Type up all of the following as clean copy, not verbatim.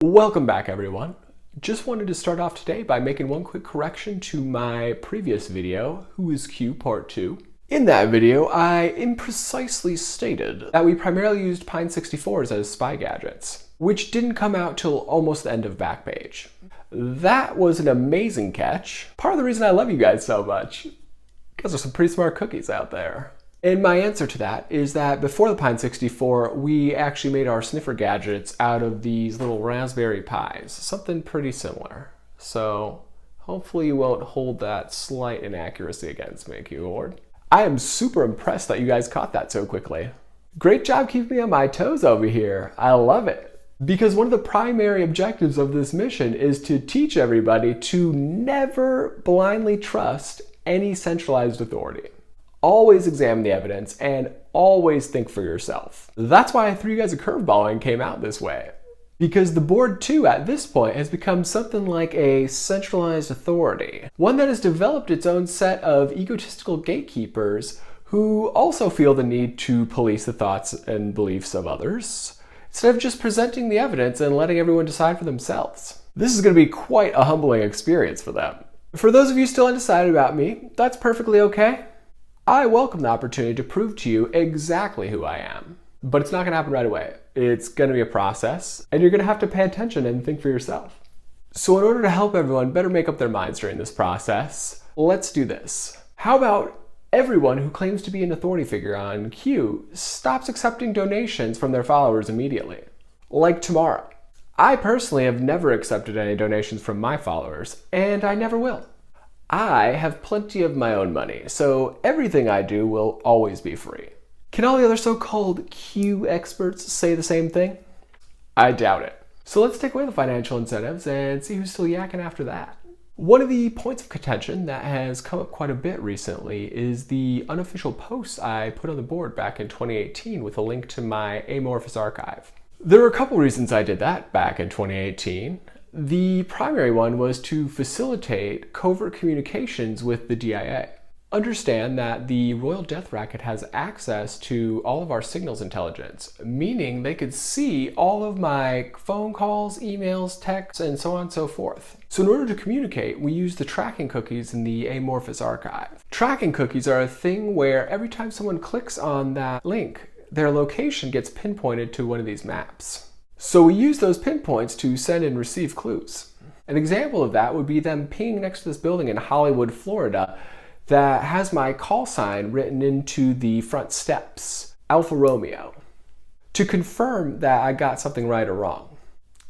Welcome back, everyone. Just wanted to start off today by making one quick correction to my previous video, Who is Q Part 2. In that video, I imprecisely stated that we primarily used Pine 64s as spy gadgets, which didn't come out till almost the end of Backpage. That was an amazing catch. Part of the reason I love you guys so much, because there's some pretty smart cookies out there. And my answer to that is that before the Pine 64, we actually made our sniffer gadgets out of these little Raspberry Pis, something pretty similar. So hopefully you won't hold that slight inaccuracy against me, Q-Lord. I am super impressed that you guys caught that so quickly. Great job keeping me on my toes over here. I love it. Because one of the primary objectives of this mission is to teach everybody to never blindly trust any centralized authority. Always examine the evidence and always think for yourself. That's why I threw you guys a curveball and came out this way. Because the board too at this point has become something like a centralized authority. One that has developed its own set of egotistical gatekeepers who also feel the need to police the thoughts and beliefs of others, instead of just presenting the evidence and letting everyone decide for themselves. This is going to be quite a humbling experience for them. For those of you still undecided about me, that's perfectly okay. I welcome the opportunity to prove to you exactly who I am. But it's not going to happen right away. It's going to be a process, and you're going to have to pay attention and think for yourself. So in order to help everyone better make up their minds during this process, let's do this. How about everyone who claims to be an authority figure on Q stops accepting donations from their followers immediately? Like tomorrow. I personally have never accepted any donations from my followers, and I never will. I have plenty of my own money, so everything I do will always be free. Can all the other so-called Q experts say the same thing? I doubt it. So let's take away the financial incentives and see who's still yakking after that. One of the points of contention that has come up quite a bit recently is the unofficial posts I put on the board back in 2018 with a link to my Amorphous archive. There were a couple reasons I did that back in 2018. The primary one was to facilitate covert communications with the DIA. Understand that the Royal Death Racket has access to all of our signals intelligence, meaning they could see all of my phone calls, emails, texts, and so on and so forth. So in order to communicate, we use the tracking cookies in the Amorphous archive. Tracking cookies are a thing where every time someone clicks on that link, their location gets pinpointed to one of these maps. So we use those pinpoints to send and receive clues. An example of that would be them pinging next to this building in Hollywood, Florida, that has my call sign written into the front steps, Alfa Romeo, to confirm that I got something right or wrong.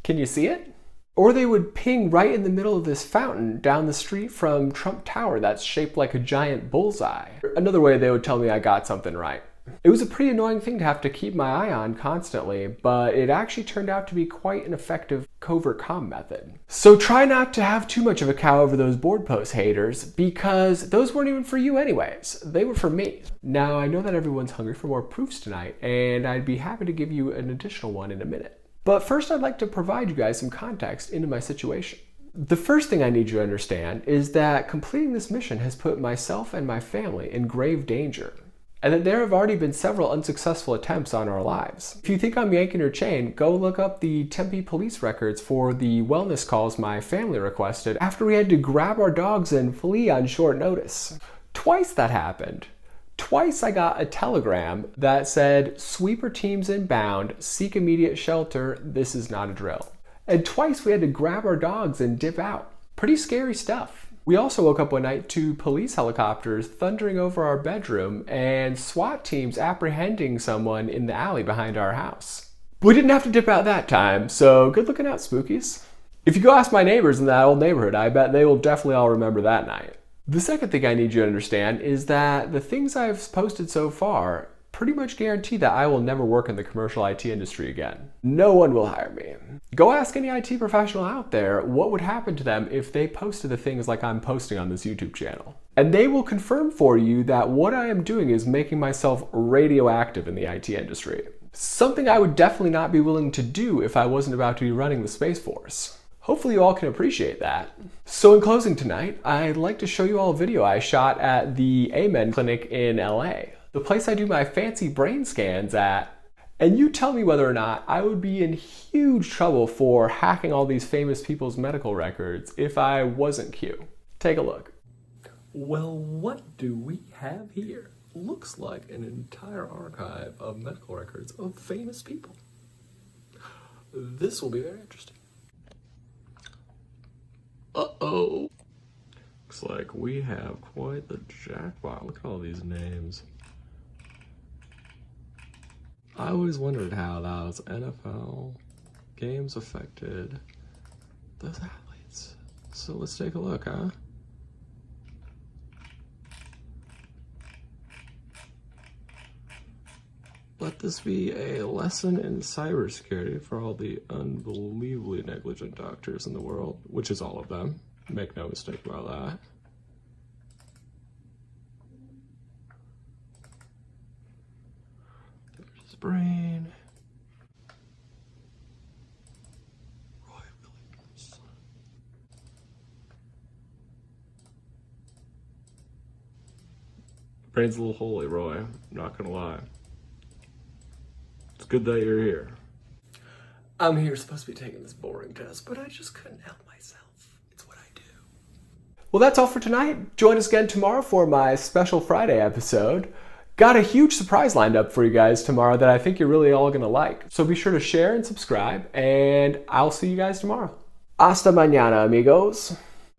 Can you see it? Or they would ping right in the middle of this fountain down the street from Trump Tower that's shaped like a giant bullseye. Another way they would tell me I got something right. It was a pretty annoying thing to have to keep my eye on constantly, but it actually turned out to be quite an effective covert comm method. So try not to have too much of a cow over those board post haters, because those weren't even for you anyways. They were for me. Now, I know that everyone's hungry for more proofs tonight, and I'd be happy to give you an additional one in a minute. But first, I'd like to provide you guys some context into my situation. The first thing I need you to understand is that completing this mission has put myself and my family in grave danger, and that there have already been several unsuccessful attempts on our lives. If you think I'm yanking your chain, go look up the Tempe police records for the wellness calls my family requested after we had to grab our dogs and flee on short notice. Twice that happened. Twice I got a telegram that said, "Sweeper teams inbound, seek immediate shelter, this is not a drill." And twice we had to grab our dogs and dip out. Pretty scary stuff. We also woke up one night to police helicopters thundering over our bedroom and SWAT teams apprehending someone in the alley behind our house. But we didn't have to dip out that time, so good looking out, spookies. If you go ask my neighbors in that old neighborhood, I bet they will definitely all remember that night. The second thing I need you to understand is that the things I've posted so far pretty much guarantee that I will never work in the commercial IT industry again. No one will hire me. Go ask any IT professional out there what would happen to them if they posted the things like I'm posting on this YouTube channel. And they will confirm for you that what I am doing is making myself radioactive in the IT industry. Something I would definitely not be willing to do if I wasn't about to be running the Space Force. Hopefully you all can appreciate that. So in closing tonight, I'd like to show you all a video I shot at the Amen Clinic in LA, the place I do my fancy brain scans at. And you tell me whether or not I would be in huge trouble for hacking all these famous people's medical records if I wasn't Q. Take a look. Well, what do we have here? Looks like an entire archive of medical records of famous people. This will be very interesting. Uh-oh. Looks like we have quite the jackpot. Look at all these names. I always wondered how those NFL games affected those athletes. So let's take a look, huh? Let this be a lesson in cybersecurity for all the unbelievably negligent doctors in the world, which is all of them. Make no mistake about that. There's his brain. Roy Williams. Brain's a little holy, Roy. Not gonna lie. It's good that you're here. I'm here supposed to be taking this boring test, but I just couldn't help myself. It's what I do. Well, that's all for tonight. Join us again tomorrow for my special Friday episode. Got a huge surprise lined up for you guys tomorrow that I think you're really all gonna like. So be sure to share and subscribe, and I'll see you guys tomorrow. Hasta mañana, amigos.